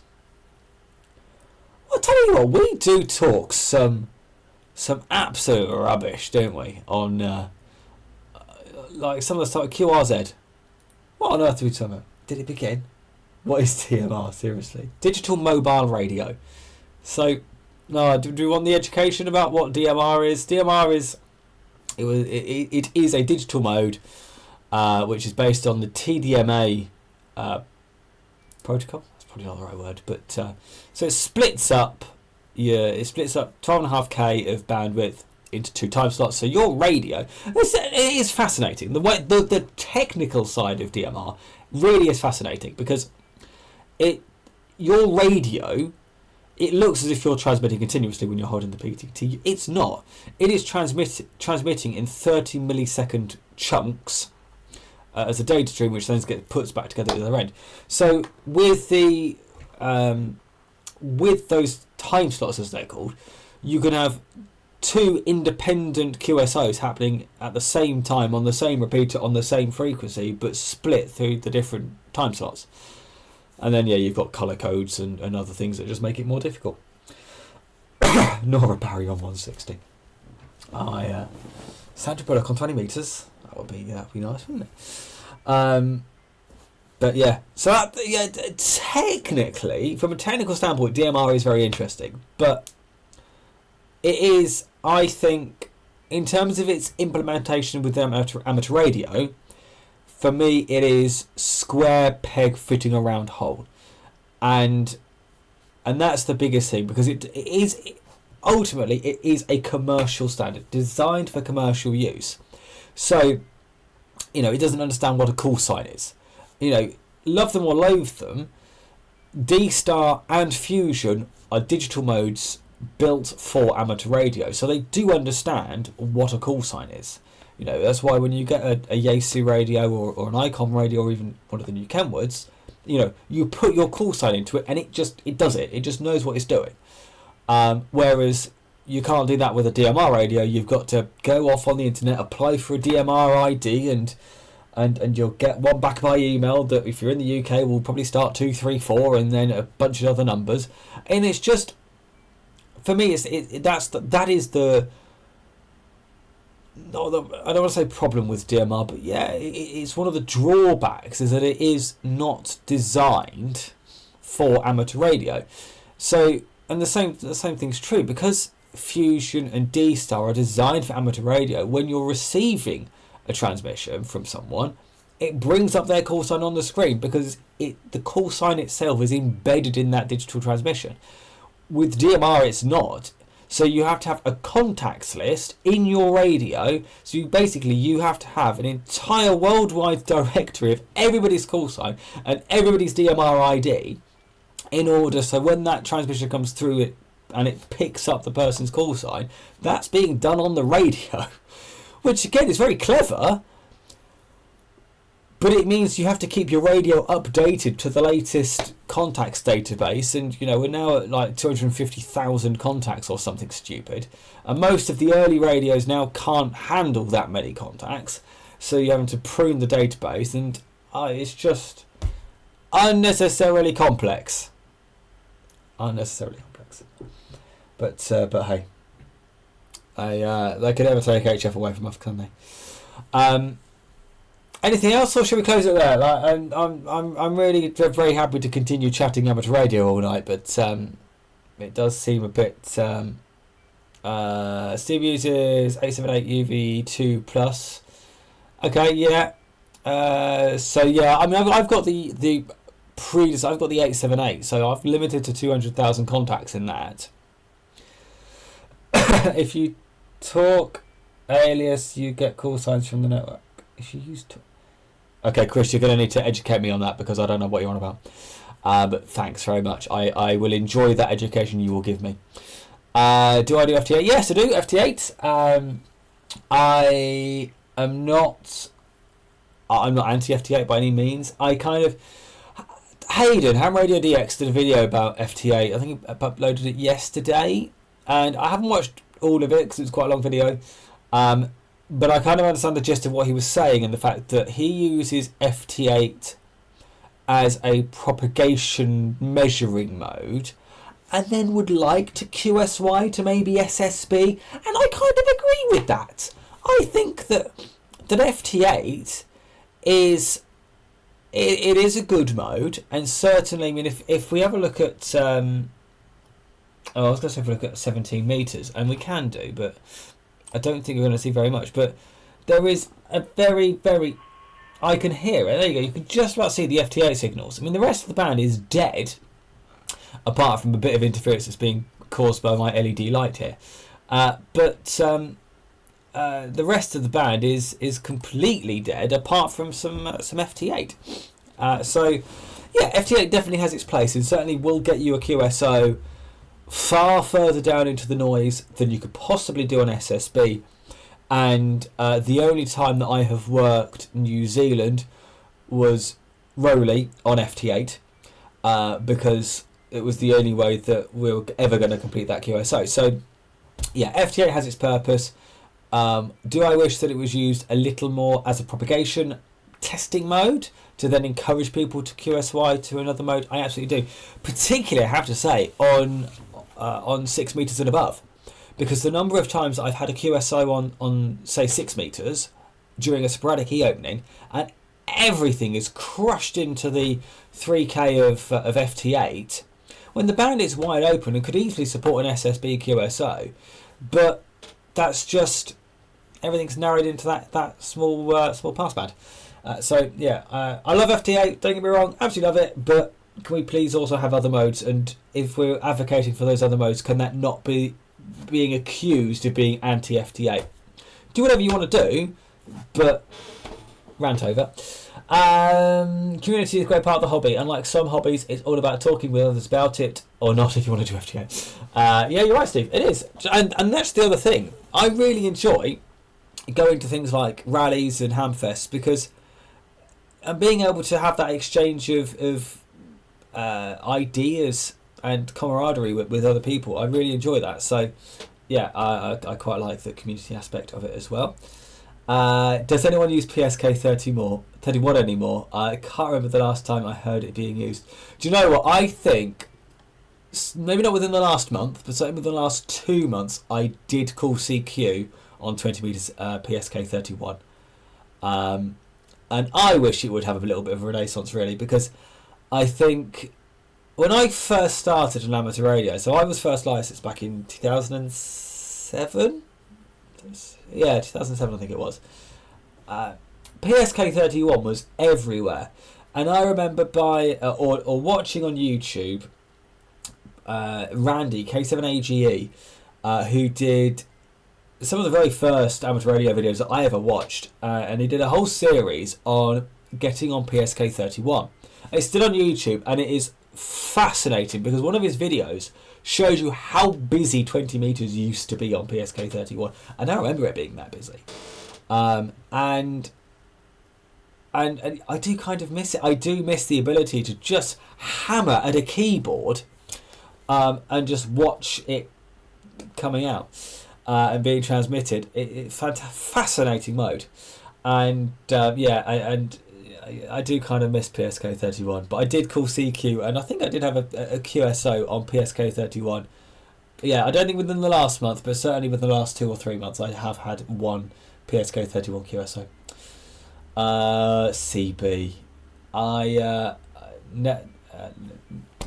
I'll tell you what, we do talk some absolute rubbish, don't we? On like some of the stuff, QRZ. What on earth are we talking about? Did it begin? What is DMR? Seriously, digital mobile radio. So, no, do we want the education about what DMR is? DMR is it is a digital mode, which is based on the TDMA protocol. That's probably not the right word, but so it splits up 12.5K of bandwidth into 2 time slots. So your radio, it is fascinating. The technical side of DMR really is fascinating, because your radio, it looks as if you're transmitting continuously when you're holding the PTT. It's not. It is transmitting in 30 millisecond chunks as a data stream, which then gets put back together at the other end. So with the with those time slots, as they're called, you can have 2 independent QSOs happening at the same time on the same repeater on the same frequency, but split through the different time slots. And then, yeah, you've got colour codes and other things that just make it more difficult. Nor a Barry on 160. Sandra Bullock on 20 metres. That'd be nice, wouldn't it? But yeah, so technically, from a technical standpoint, DMR is very interesting. But it is, I think, in terms of its implementation with amateur radio, for me, it is square peg fitting a round hole, and that's the biggest thing, because it is a commercial standard designed for commercial use. So, it doesn't understand what a call sign is. Love them or loathe them, D-Star and Fusion are digital modes built for amateur radio, so they do understand what a call sign is. That's why when you get a Yaesu radio or an Icon radio, or even one of the new Kenwoods, you put your call sign into it and it does it. It just knows what it's doing. Whereas you can't do that with a DMR radio. You've got to go off on the internet, apply for a DMR ID, and you'll get one back by email that, if you're in the UK, will probably start 234 and then a bunch of other numbers. And it's just, for me, that is the. I don't want to say problem with DMR, but yeah, it's one of the drawbacks, is that it is not designed for amateur radio. So, and the same thing's true, because Fusion and D-Star are designed for amateur radio. When you're receiving a transmission from someone, it brings up their call sign on the screen, because the call sign itself is embedded in that digital transmission. With DMR, it's not. So you have to have a contacts list in your radio. So you have to have an entire worldwide directory of everybody's call sign and everybody's DMR ID, in order, so when that transmission comes through it and it picks up the person's call sign, that's being done on the radio. Which again is very clever, but it means you have to keep your radio updated to the latest contacts database, and we're now at like 250,000 contacts or something stupid, and most of the early radios now can't handle that many contacts, so you're having to prune the database, and it's just unnecessarily complex. But hey, they can never take HF away from us, can they? Anything else, or should we close it there? I'm really very happy to continue chatting amateur radio all night, but it does seem a bit. Steve uses 878 UV2 plus. Okay, yeah. So yeah, I mean, I've got the I've got the 878, so I've limited to 200,000 contacts in that. If you talk alias, you get call signs from the network. If you use okay, Chris, you're going to need to educate me on that because I don't know what you're on about. But thanks very much. I will enjoy that education you will give me. Do I do FT8? Yes, I do FT8. I am not. I'm not anti FT8 by any means. I kind of. Hayden, Ham Radio DX, did a video about FT8. I think he uploaded it yesterday, and I haven't watched all of it because it's quite a long video. But I kind of understand the gist of what he was saying and the fact that he uses FT8 as a propagation measuring mode, and then would like to QSY to maybe SSB, and I kind of agree with that. I think that FT8 is. It is a good mode, and certainly, I mean, if we have a look at, I was going to say if we look at 17 meters, and we can do, but I don't think we're going to see very much. But there is a very, very, I can hear it. There you go. You can just about see the FT8 signals. I mean, the rest of the band is dead, apart from a bit of interference that's being caused by my LED light here. But the rest of the band is completely dead, apart from some FT8. So yeah, FT8 definitely has its place, and certainly will get you a QSO far further down into the noise than you could possibly do on SSB. And the only time that I have worked New Zealand was Rowley on FT8, because it was the only way that we were ever going to complete that QSO. So yeah, FT8 has its purpose. Do I wish that it was used a little more as a propagation testing mode to then encourage people to QSY to another mode? I absolutely do. Particularly, I have to say, on 6 meters and above, because the number of times that I've had a QSO on say 6 meters during a sporadic e-opening, and everything is crushed into the 3K of FT8, when the band is wide open and could easily support an SSB QSO, but that's just everything's narrowed into that small passband. So yeah, I love FT8. Don't get me wrong, absolutely love it. But can we please also have other modes? And if we're advocating for those other modes, can that not be being accused of being anti FT8? Do whatever you want to do, but rant over. Community is a great part of the hobby. Unlike some hobbies, it's all about talking with others about it, or not if you want to do FT8. Yeah, you're right, Steve. It is, and that's the other thing. I really enjoy going to things like rallies and hamfests, because being able to have that exchange of ideas and camaraderie with other people, I really enjoy that. So yeah, I quite like the community aspect of it as well. Does anyone use PSK 31 anymore? I can't remember the last time I heard it being used. Do you know what? I think, maybe not within the last month, but certainly within the last 2 months, I did call CQ on 20 meters PSK 31. And I wish it would have a little bit of a renaissance, really, because I think when I first started on amateur radio, so I was first licensed back in 2007. Yeah, 2007 I think it was. PSK 31 was everywhere, and I remember or watching on YouTube Randy K7AGE, who did some of the very first amateur radio videos that I ever watched, and he did a whole series on getting on PSK 31. It's still on YouTube, and it is fascinating because one of his videos shows you how busy 20 meters used to be on PSK 31, and I remember it being that busy. And I do kind of miss it. I do miss the ability to just hammer at a keyboard and just watch it coming out and being transmitted. It's fascinating mode, and I do kind of miss PSK 31, but I did call CQ, and I think I did have a QSO on PSK 31. Yeah, I don't think within the last month, but certainly within the last 2 or 3 months, I have had one PSK 31 QSO. CB.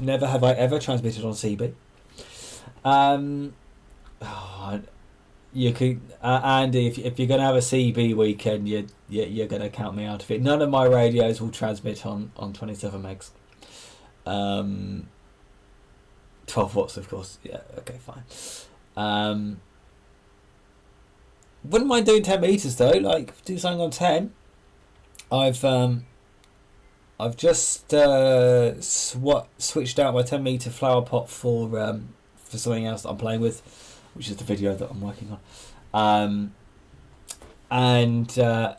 Never have I ever transmitted on CB. You could, Andy, if you're going to have a CB weekend, you're going to count me out of it. None of my radios will transmit on 27 megs. 12 watts, of course. Yeah, okay, fine. Wouldn't mind doing 10 meters though. Like do something on 10. I've just switched out my 10 meter flower pot for something else that I'm playing with, which is the video that I'm working on.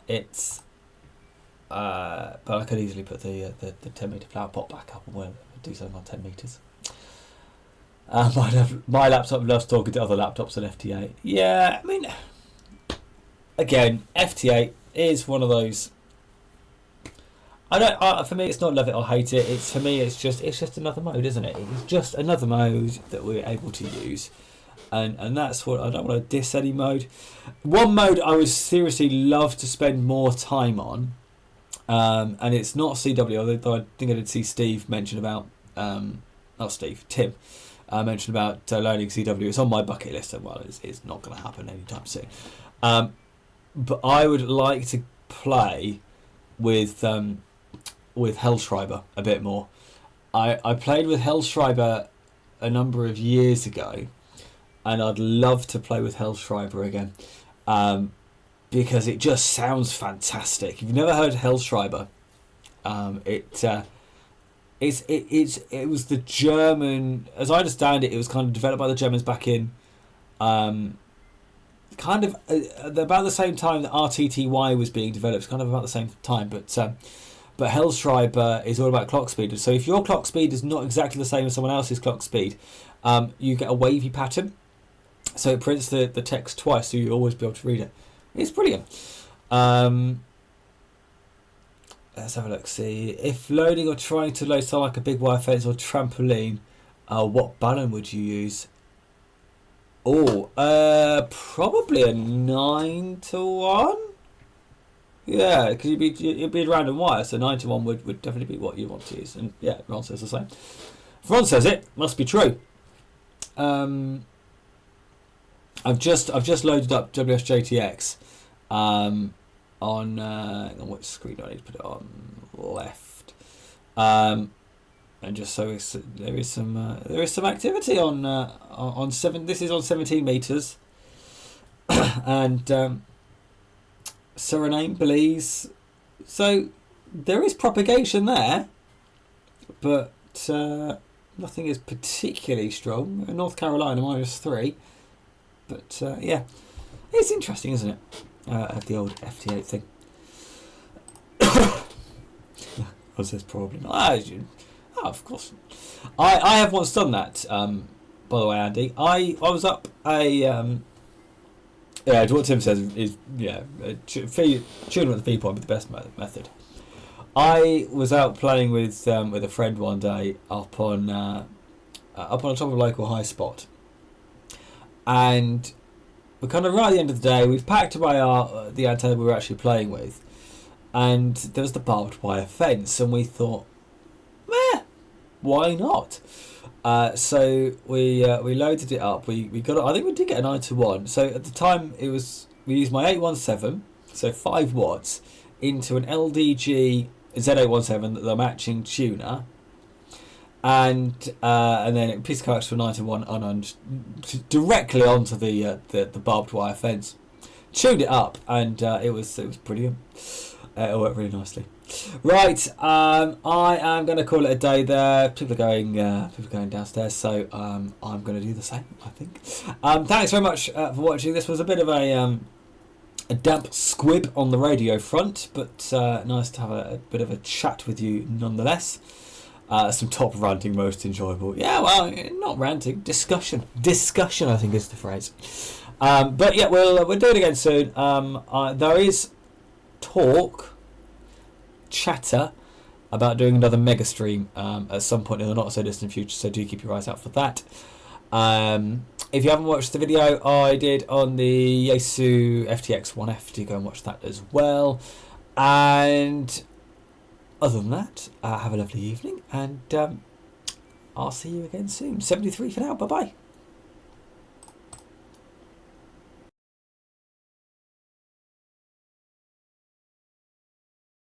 It's but I could easily put the 10 meter flower pot back up and we'll do something on 10 meters. My laptop loves talking to other laptops on FT8. Yeah, I mean, again, FT8 is one of those. For me, it's not love it or hate it. For me, it's just another mode, isn't it? It's just another mode that we're able to use, and that's what I don't want to diss any mode. One mode I would seriously love to spend more time on, and it's not CW. Although I think I did see Steve mention about, not Steve, Tim, mention about learning CW. It's on my bucket list, and well, it's not going to happen anytime soon. But I would like to play with Hellschreiber a bit more. I played with Hellschreiber a number of years ago, and I'd love to play with Hellschreiber again, because it just sounds fantastic. If you've never heard Hellschreiber, it was the German, as I understand it, it was kind of developed by the Germans back in kind of about the same time that RTTY was being developed, kind of about the same time, but Hellschreiber is all about clock speed. So if your clock speed is not exactly the same as someone else's clock speed, you get a wavy pattern, so it prints the text twice, so you'll always be able to read it. It's brilliant. Let's have a look. See, if loading or trying to load something like a big wire fence or trampoline, what button would you use? Probably a 9-to-1. Yeah, because it'd be a random wire, so 9-to-1 would definitely be what you want to use. And yeah, Ron says the same. If Ron says it, must be true. I've just loaded up WSJTX on which screen do I need to put it on? Left. And just so there is some activity on 7. This is on 17 meters, and Suriname, Belize. So there is propagation there, but nothing is particularly strong. North Carolina -3, but yeah, it's interesting, isn't it? The old FT8 thing. Was this probably not? Oh, of course. I have once done that. By the way, Andy, I was up a what Tim says is tuning at the V point with the best method. I was out playing with a friend one day up on top of a local high spot, and we're kind of right at the end of the day. We've packed away the antenna we were actually playing with, and there was the barbed wire fence, and we thought, why not? So we loaded it up. We got it. I think we did get a 9-to-1. So at the time we used my 817, so 5 watts, into an LDG Z817, the matching tuner, and then it piece coax to a 9-to-1 and directly onto the barbed wire fence. Tuned it up, and it was brilliant. It worked really nicely. Right, I am going to call it a day there. People are going downstairs, so I'm going to do the same, I think. Thanks very much for watching. This was a bit of a damp squib on the radio front, but nice to have a bit of a chat with you nonetheless. Some top ranting, most enjoyable. Yeah, well, not ranting, discussion. Discussion, I think, is the phrase. But yeah, we'll do it again soon. There is chatter about doing another mega stream at some point in the not so distant future, so do keep your eyes out for that. If you haven't watched the video I did on the Yaesu FTX 1F, do go and watch that as well. And other than that, have a lovely evening, and I'll see you again soon. 73 for now. Bye bye.